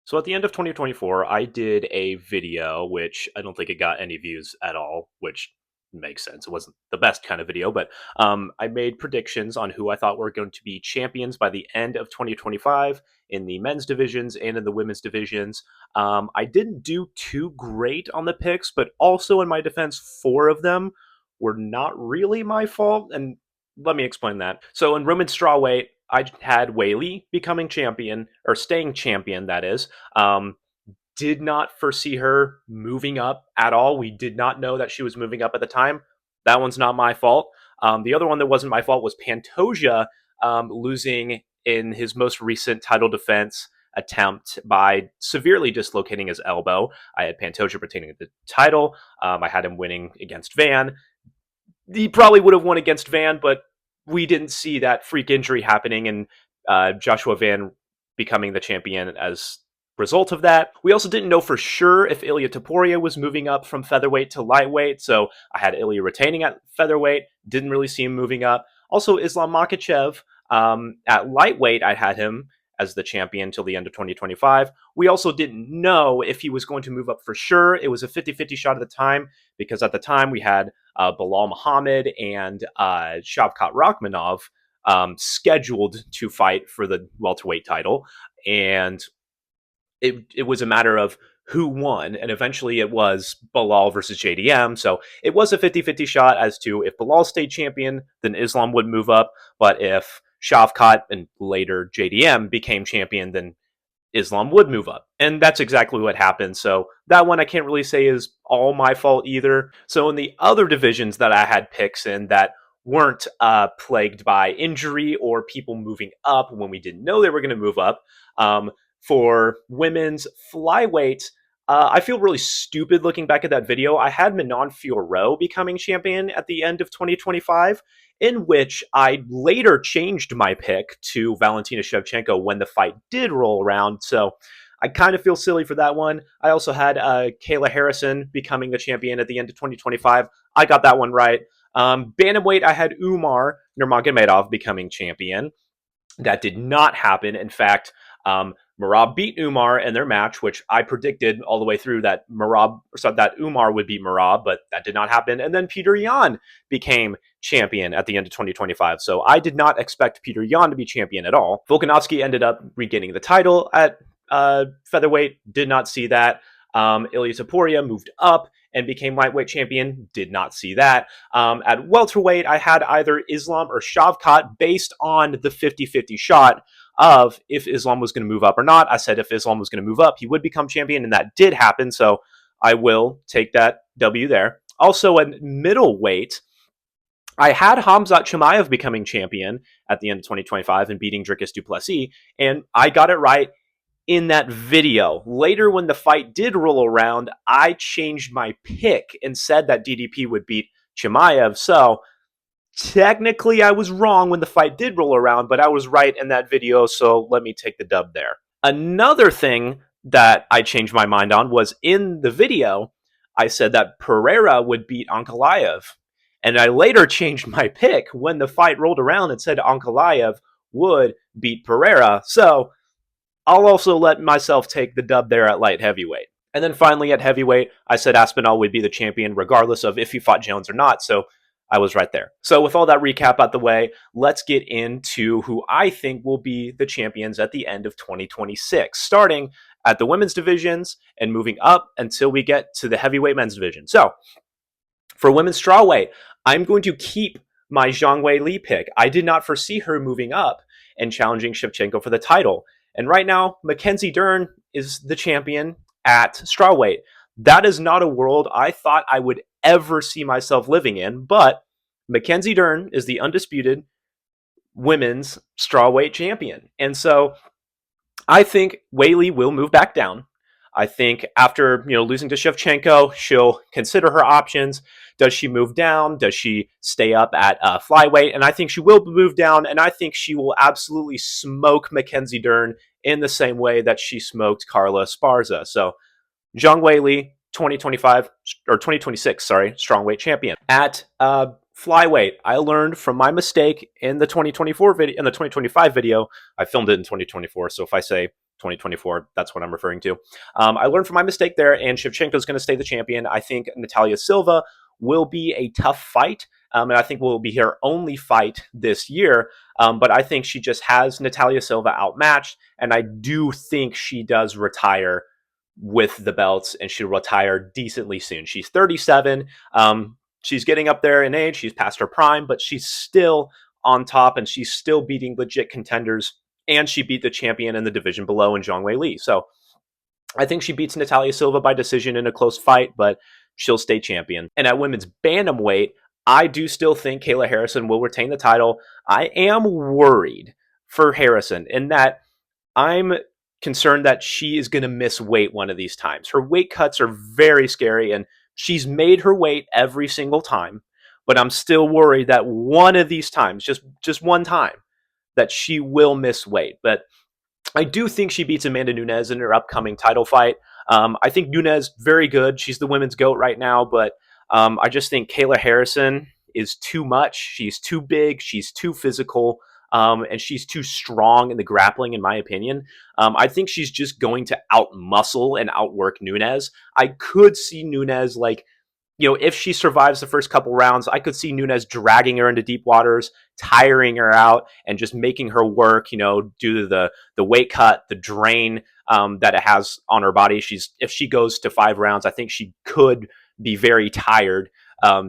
So at the end of 2024, I did a video, which I don't think it got any views at all, which makes sense. It wasn't the best kind of video, but I made predictions on who I thought were going to be champions by the end of 2025 in the men's divisions and in the women's divisions. I didn't do too great on the picks, but also in my defense, four of them were not really my fault. And let me explain that. So in women's strawweight, I had Whaley becoming champion, or staying champion, that is. Um, did not foresee her moving up at all. We did not know that she was moving up at the time. That one's not my fault. The other one that wasn't my fault was Pantoja losing in his most recent title defense attempt by severely dislocating his elbow. I had Pantoja retaining the title. I had him winning against Van. He probably would have won against Van, but we didn't see that freak injury happening and Joshua Van becoming the champion as result of that. We also didn't know for sure if Ilya Topuria was moving up from featherweight to lightweight, so I had Ilya retaining at featherweight, didn't really see him moving up. Also, Islam Makhachev, at lightweight, I had him as the champion till the end of 2025. We also didn't know if he was going to move up for sure. It was a 50-50 shot at the time, because at the time we had Bilal Muhammad and Shavkat Rakhmonov scheduled to fight for the welterweight title, and it was a matter of who won, and eventually it was Bilal versus JDM. So it was a 50-50 shot as to if Bilal stayed champion, then Islam would move up. But if Shavkat and later JDM became champion, then Islam would move up. And that's exactly what happened. So that one I can't really say is all my fault either. So in the other divisions that I had picks in that weren't plagued by injury or people moving up when we didn't know they were going to move up, for women's flyweight, I feel really stupid looking back at that video. I had Manon Fiorot becoming champion at the end of 2025, in which I later changed my pick to Valentina Shevchenko when the fight did roll around. So I kind of feel silly for that one. I also had Kayla Harrison becoming the champion at the end of 2025. I got that one right. Bantamweight, I had Umar Nurmagomedov becoming champion. That did not happen. In fact, Merab beat Umar in their match, which I predicted all the way through that Umar would beat Merab, but that did not happen. And then Peter Yan became champion at the end of 2025. So I did not expect Peter Yan to be champion at all. Volkanovski ended up regaining the title at featherweight. Did not see that. Ilya Topuria moved up and became lightweight champion. Did not see that. At welterweight, I had either Islam or Shavkat based on the 50-50 shot of if Islam was going to move up or not. I said if Islam was going to move up, he would become champion, and that did happen, so I will take that W there. Also, at middleweight, I had Hamzat Chimaev becoming champion at the end of 2025 and beating Dricus du Plessis, and I got it right in that video. Later, when the fight did roll around, I changed my pick and said that DDP would beat Chimaev, so technically I was wrong when the fight did roll around, but I was right in that video, so let me take the dub there. Another thing that I changed my mind on was in the video, I said that Pereira would beat Ankalaev, and I later changed my pick when the fight rolled around and said Ankalaev would beat Pereira, so I'll also let myself take the dub there at light heavyweight. And then finally at heavyweight, I said Aspinall would be the champion regardless of if he fought Jones or not, so I was right there. So with all that recap out the way, let's get into who I think will be the champions at the end of 2026, starting at the women's divisions and moving up until we get to the heavyweight men's division. So for women's strawweight, I'm going to keep my Zhang Weili pick. I did not foresee her moving up and challenging Shevchenko for the title. And right now, Mackenzie Dern is the champion at strawweight. That is not a world I thought I would ever see myself living in, but Mackenzie Dern is the undisputed women's strawweight champion. And so I think Weili will move back down. I think after losing to Shevchenko, she'll consider her options. Does she move down? Does she stay up at flyweight? And I think she will move down, and I think she will absolutely smoke Mackenzie Dern in the same way that she smoked Carla Esparza. So Zhang Weili, 2025 or 2026, strawweight champion. At flyweight, I learned from my mistake in the 2024 video, in the 2025 video. I filmed it in 2024, so if I say 2024. That's what I'm referring to. I learned from my mistake there, and Shevchenko is going to stay the champion. I think Natalia Silva will be a tough fight, and I think will be her only fight this year. But I think she just has Natalia Silva outmatched, and I do think she does retire with the belts, and she'll retire decently soon. She's 37. She's getting up there in age. She's past her prime, but she's still on top, and she's still beating legit contenders. And she beat the champion in the division below in Zhang Wei Li. So I think she beats Natalia Silva by decision in a close fight, but she'll stay champion. And at women's bantamweight, I do still think Kayla Harrison will retain the title. I am worried for Harrison in that I'm concerned that she is going to miss weight one of these times. Her weight cuts are very scary, and she's made her weight every single time. But I'm still worried that one of these times, just one time, that she will miss weight. But I do think she beats Amanda Nunes in her upcoming title fight. I think Nunes, very good. She's the women's GOAT right now, but I just think Kayla Harrison is too much. She's too big. She's too physical. And she's too strong in the grappling, in my opinion. I think she's just going to outmuscle and outwork Nunes. I could see Nunes, like, if she survives the first couple rounds, I could see Nunes dragging her into deep waters, tiring her out, and just making her work, due to the weight cut, the drain that it has on her body. If she goes to 5 rounds, I think she could be very tired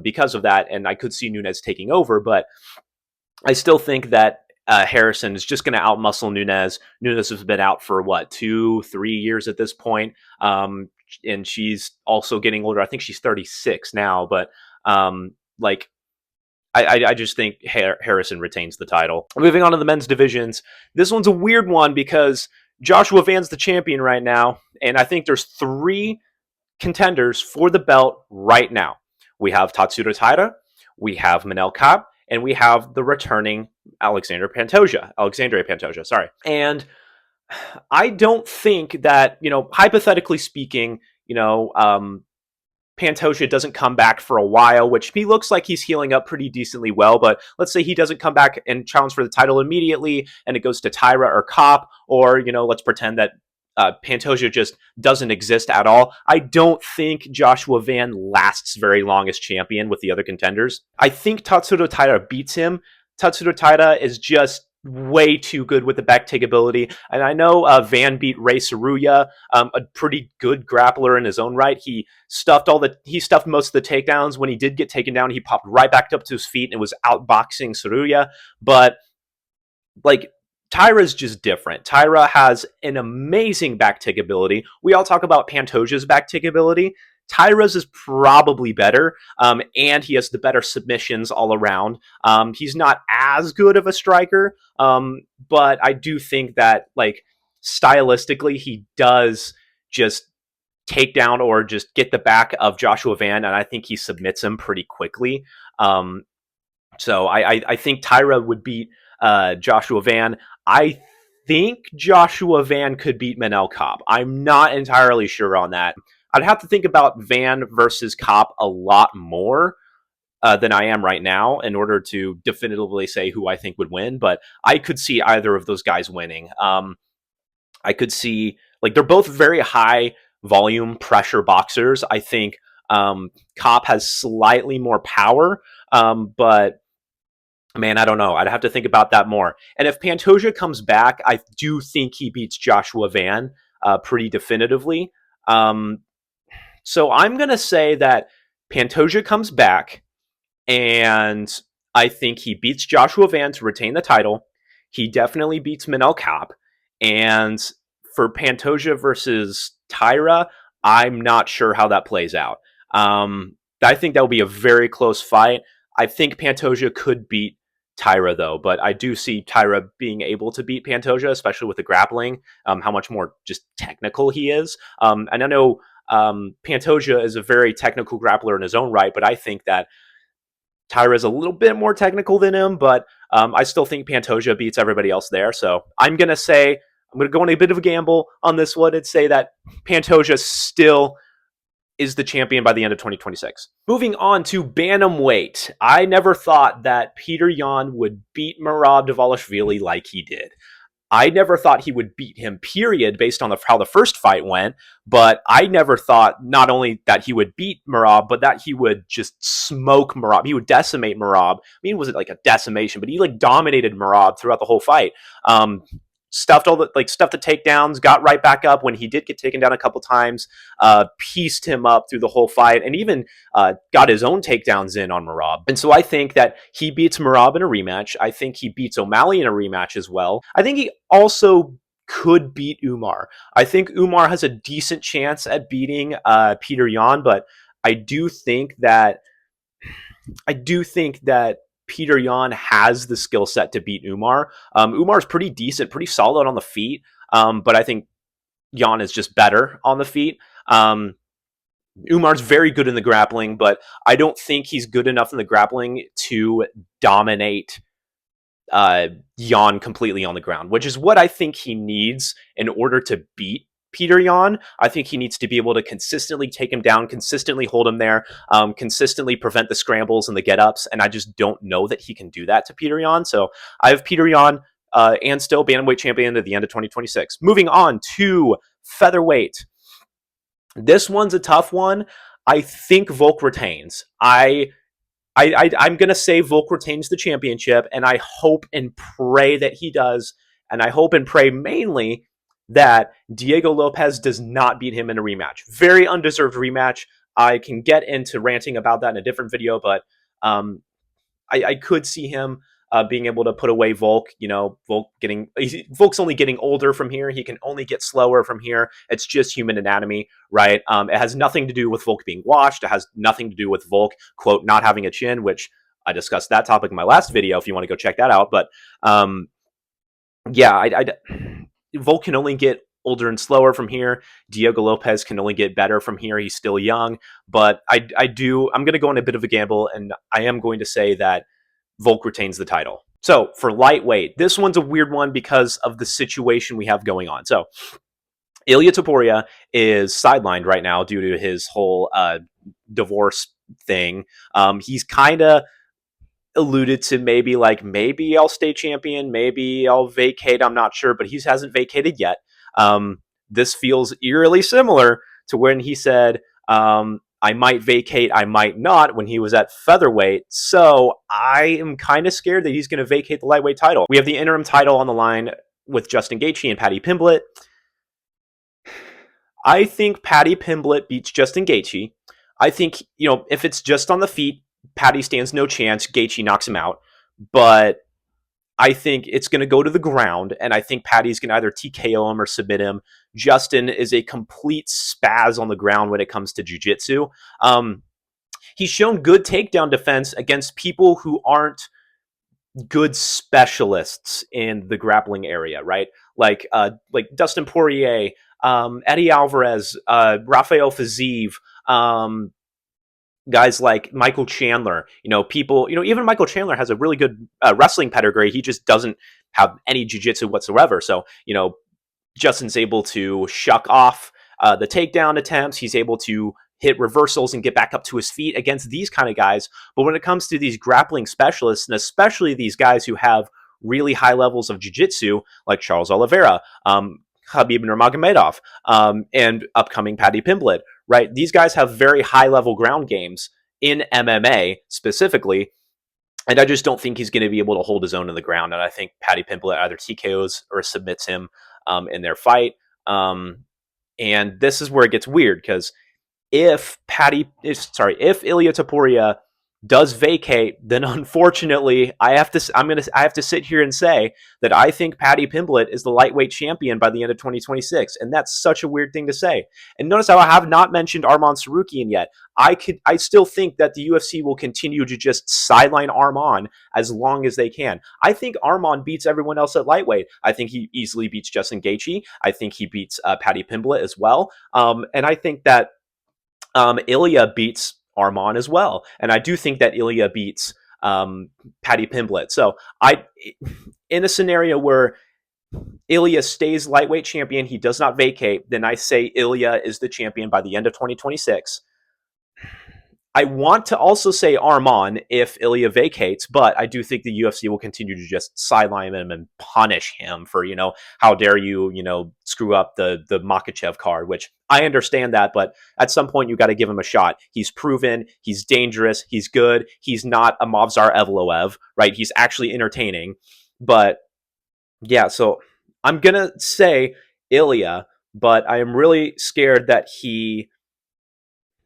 because of that, and I could see Nunes taking over, but I still think that Harrison is just going to outmuscle Nunes. Nunes has been out for 2-3 years at this point. And she's also getting older. I think she's 36 now, but I just think Harrison retains the title. Moving on to the men's divisions. This one's a weird one because Joshua Van's the champion right now, and I think there's 3 contenders for the belt right now. We have Tatsuro Taira, we have Manel Kape, and we have the returning Alexandria Pantoja, sorry. And I don't think that, hypothetically speaking, Pantoja doesn't come back for a while, which he looks like he's healing up pretty decently well. But let's say he doesn't come back and challenge for the title immediately, and it goes to Taira or Kape, or, let's pretend that Pantoja just doesn't exist at all. I don't think Joshua Van lasts very long as champion with the other contenders. I think Tatsuro Taira beats him. Tatsuro Taira is just way too good with the back take ability. And I know Van beat Ray Saruya, a pretty good grappler in his own right. He stuffed most of the takedowns. When he did get taken down, he popped right back up to his feet and was outboxing Saruya. But Taira's just different. Taira has an amazing back take ability. We all talk about Pantoja's back take ability. Taira's is probably better, and he has the better submissions all around. He's not as good of a striker, but I do think that, stylistically, he does just take down or just get the back of Joshua Van, and I think he submits him pretty quickly. So I think Taira would beat Joshua Van. I think Joshua Van could beat Manel Kape. I'm not entirely sure on that. I'd have to think about Van versus Kape a lot more than I am right now in order to definitively say who I think would win, but I could see either of those guys winning. I could see, they're both very high volume pressure boxers. I think Kape has slightly more power, but man, I don't know. I'd have to think about that more. And if Pantoja comes back, I do think he beats Joshua Van pretty definitively. So I'm going to say that Pantoja comes back, and I think he beats Joshua Van to retain the title. He definitely beats Manel Kape. And for Pantoja versus Taira, I'm not sure how that plays out. I think that would be a very close fight. I think Pantoja could beat Taira, though, but I do see Taira being able to beat Pantoja, especially with the grappling, how much more just technical he is. And I know Pantoja is a very technical grappler in his own right, but I think that Taira is a little bit more technical than him, but I still think Pantoja beats everybody else there. So I'm going to go on a bit of a gamble on this one and say that Pantoja still is the champion by the end of 2026. Moving on to bantamweight. I never thought that Peter Yan would beat Merab Dvalishvili like he did. I never thought he would beat him, period, based on how the first fight went. But I never thought not only that he would beat Merab, but that he would just smoke Merab. He would decimate Merab. I mean, it wasn't like a decimation, but he like dominated Merab throughout the whole fight. Stuffed the takedowns, got right back up when he did get taken down a couple times, pieced him up through the whole fight, and even got his own takedowns in on Merab. And so I think that he beats Merab in a rematch. I think he beats O'Malley in a rematch as well. I think he also could beat Umar. I think Umar has a decent chance at beating Peter Yan, but I do think that Peter Yan has the skill set to beat Umar. Umar's pretty decent, pretty solid on the feet, but I think Yan is just better on the feet. Umar's very good in the grappling, but I don't think he's good enough in the grappling to dominate Yan completely on the ground, which is what I think he needs in order to beat Peter Yan. I think he needs to be able to consistently take him down, consistently hold him there, consistently prevent the scrambles and the get-ups, and I just don't know that he can do that to Peter Yan. So I have Peter Yan and still bantamweight champion at the end of 2026. Moving on to featherweight. This one's a tough one. I think Volk retains. I'm going to say Volk retains the championship, and I hope and pray that he does. And I hope and pray mainly that Diego Lopez does not beat him in a rematch. Very undeserved rematch. I can get into ranting about that in a different video, but I could see him being able to put away Volk. You know, Volk's only getting older from here. He can only get slower from here. It's just human anatomy, right? It has nothing to do with Volk being washed. It has nothing to do with Volk, quote, not having a chin, which I discussed that topic in my last video if you want to go check that out. But yeah, Volk can only get older and slower from here. Diego Lopez can only get better from here. He's still young, but I'm going to go on a bit of a gamble, and I am going to say that Volk retains the title. So for lightweight, this one's a weird one because of the situation we have going on. So Ilia Topuria is sidelined right now due to his whole divorce thing. He's kind of alluded to maybe I'll stay champion, maybe I'll vacate, I'm not sure, but he hasn't vacated yet. This feels eerily similar to when he said, I might vacate, I might not, when he was at featherweight. So I am kind of scared that he's going to vacate the lightweight title. We have the interim title on the line with Justin Gaethje and Paddy Pimblett. I think Paddy Pimblett beats Justin Gaethje. I think, if it's just on the feet, Paddy stands no chance. Gaethje knocks him out. But I think it's going to go to the ground, and I think Paddy's going to either TKO him or submit him. Justin is a complete spaz on the ground when it comes to jiu-jitsu. He's shown good takedown defense against people who aren't good specialists in the grappling area, right? Like Dustin Poirier, Eddie Alvarez, Rafael Fiziev, guys like Michael Chandler, even Michael Chandler has a really good wrestling pedigree. He just doesn't have any jiu-jitsu whatsoever. So, Justin's able to shuck off the takedown attempts. He's able to hit reversals and get back up to his feet against these kind of guys. But when it comes to these grappling specialists, and especially these guys who have really high levels of jiu-jitsu, like Charles Oliveira, Khabib Nurmagomedov, and upcoming Paddy Pimblett, right? These guys have very high-level ground games in MMA specifically, and I just don't think he's going to be able to hold his own in the ground. And I think Paddy Pimblett either TKOs or submits him in their fight. And this is where it gets weird, because if Ilia Topuria does vacate, then unfortunately I have to sit here and say that I think Paddy Pimblett is the lightweight champion by the end of 2026, and that's such a weird thing to say. And notice how I have not mentioned Arman Tsarukyan yet. I still think that the UFC will continue to just sideline Arman as long as they can. I think Arman beats everyone else at lightweight. I think he easily beats Justin Gaethje. I think he beats Paddy Pimblett as well. And I think that Ilia beats Arman as well. And I do think that Ilia beats Paddy Pimblett. So in a scenario where Ilia stays lightweight champion, he does not vacate, then I say Ilia is the champion by the end of 2026. I want to also say Arman if Ilya vacates, but I do think the UFC will continue to just sideline him and punish him for, how dare you, screw up the Makachev card, which I understand that, but at some point you got to give him a shot. He's proven, he's dangerous, he's good, he's not a Movsar Evloev, right? He's actually entertaining. But yeah, so I'm going to say Ilya, but I am really scared that he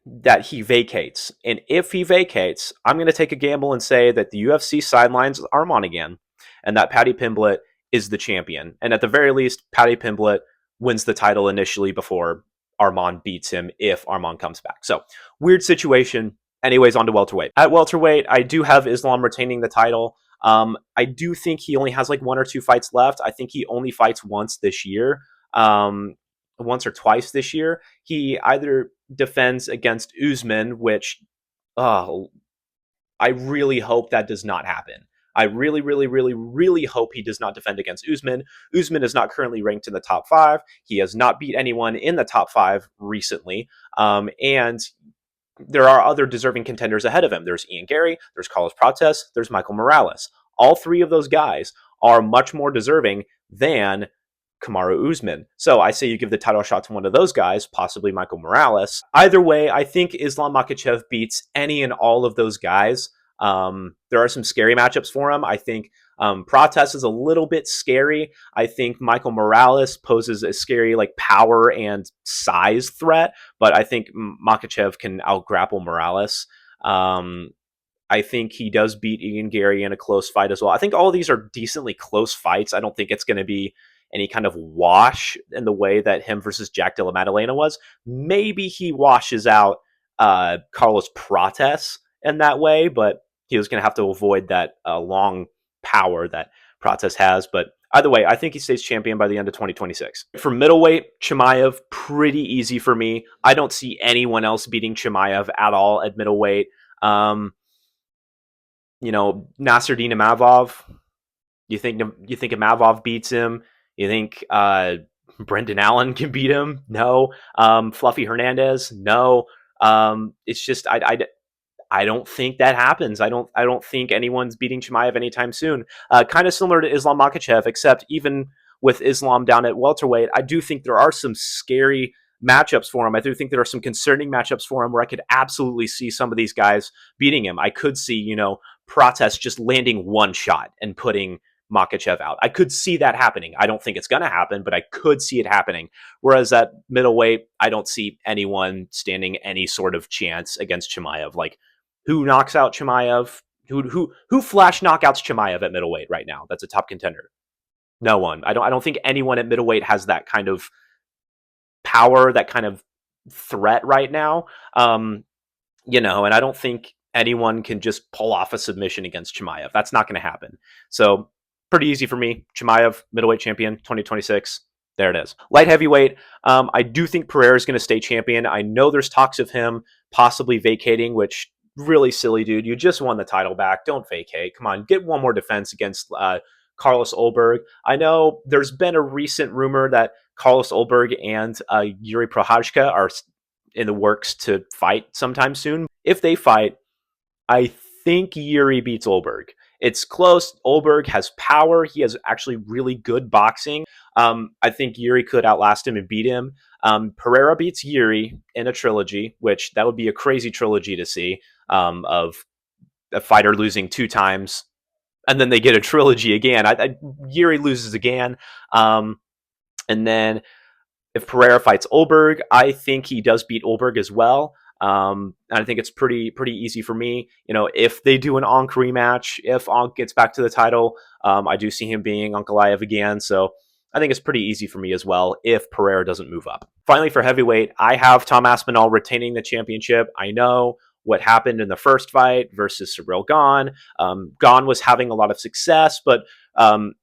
vacates. And if he vacates, I'm going to take a gamble and say that the UFC sidelines Arman again, and that Paddy Pimblett is the champion. And at the very least, Paddy Pimblett wins the title initially before Arman beats him if Arman comes back. So, weird situation. Anyways, on to welterweight. At welterweight, I do have Islam retaining the title. I do think he only has like 1 or 2 fights left. I think he only fights once this year. Once or twice this year. He either defends against Usman, which I really hope that does not happen. I really, really, really, really hope he does not defend against Usman. Usman is not currently ranked in the top 5. He has not beat anyone in the top 5 recently. And there are other deserving contenders ahead of him. There's Ian Gary, there's Carlos Prates, there's Michael Morales. All 3 of those guys are much more deserving than Kamaru Usman. So I say you give the title shot to one of those guys, possibly Michael Morales. Either way, I think Islam Makhachev beats any and all of those guys. There are some scary matchups for him. I think Prates is a little bit scary. I think Michael Morales poses a scary like power and size threat, but I think Makhachev can outgrapple Morales. I think he does beat Ian Gary in a close fight as well. I think all of these are decently close fights. I don't think it's going to be any kind of wash in the way that him versus Jack Della Maddalena was. Maybe he washes out Carlos Prates in that way, but he was going to have to avoid that long power that Prates has. But either way, I think he stays champion by the end of 2026. For middleweight, Chimaev, pretty easy for me. I don't see anyone else beating Chimaev at all at middleweight. Nasruddin Imavov. You think Imavov beats him? You think Brendan Allen can beat him? No. Fluffy Hernandez? No. It's just I don't think that happens. I don't think anyone's beating Chimaev anytime soon. Kind of similar to Islam Makhachev, except even with Islam down at welterweight, I do think there are some scary matchups for him. I do think there are some concerning matchups for him where I could absolutely see some of these guys beating him. I could see, Prates just landing one shot and putting Makhachev out. I could see that happening. I don't think it's going to happen, but I could see it happening. Whereas at middleweight, I don't see anyone standing any sort of chance against Chimaev. Like, who knocks out Chimaev? Who flash knockouts Chimaev at middleweight right now? That's a top contender. No one. I don't think anyone at middleweight has that kind of power, that kind of threat right now. And I don't think anyone can just pull off a submission against Chimaev. That's not going to happen. So pretty easy for me. Chimaev, middleweight champion, 2026. There it is. Light heavyweight, I do think Pereira is going to stay champion. I know there's talks of him possibly vacating, which really silly, dude. You just won the title back. Don't vacate. Come on, get one more defense against Carlos Ulberg. I know there's been a recent rumor that Carlos Ulberg and Yuri Prochazka are in the works to fight sometime soon. If they fight, I think Yuri beats Ulberg. It's close. Ulberg has power. He has actually really good boxing. I think Yuri could outlast him and beat him. Pereira beats Yuri in a trilogy, which that would be a crazy trilogy to see, of a fighter losing 2 times, and then they get a trilogy again. Yuri loses again. And then if Pereira fights Ulberg, I think he does beat Ulberg as well. And I think it's pretty easy for me. If they do an Ankh rematch, if Ankh gets back to the title, I do see him being Ankalaev again. So I think it's pretty easy for me as well if Pereira doesn't move up. Finally, for heavyweight, I have Tom Aspinall retaining the championship. I know what happened in the first fight versus Ciryl Gane. Gane was having a lot of success, but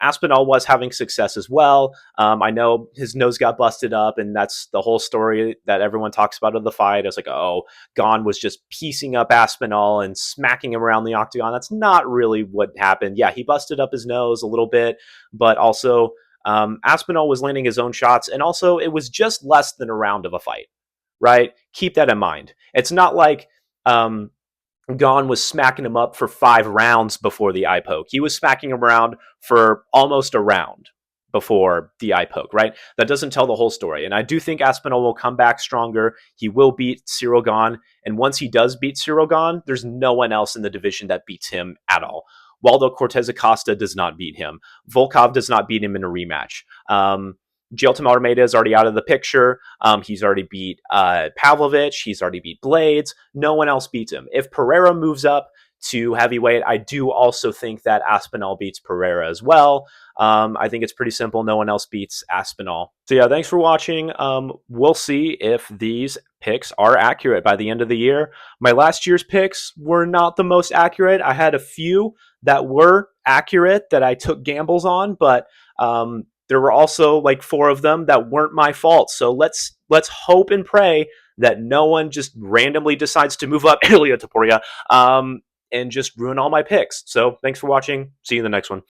Aspinall was having success as well. I know his nose got busted up, and that's the whole story that everyone talks about of the fight. It's like, oh, Gane was just piecing up Aspinall and smacking him around the octagon. That's not really what happened. Yeah, he busted up his nose a little bit, but also Aspinall was landing his own shots, and also it was just less than a round of a fight, right? Keep that in mind. It's not like Gon was smacking him up for 5 rounds before the eye poke. He was smacking him around for almost a round before the eye poke, right? That doesn't tell the whole story. And I do think Aspinall will come back stronger. He will beat Cyril Gane. And once he does beat Cyril Gane, there's no one else in the division that beats him at all. Waldo Cortez Acosta does not beat him. Volkov does not beat him in a rematch. Gielton Almeida is already out of the picture. He's already beat Pavlovich. He's already beat Blades. No one else beats him. If Pereira moves up to heavyweight, I do also think that Aspinall beats Pereira as well. I think it's pretty simple. No one else beats Aspinall. So yeah, thanks for watching. We'll see if these picks are accurate by the end of the year. My last year's picks were not the most accurate. I had a few that were accurate that I took gambles on, but there were also like 4 of them that weren't my fault. So let's hope and pray that no one just randomly decides to move up Ilya Taporia and just ruin all my picks. So thanks for watching. See you in the next one.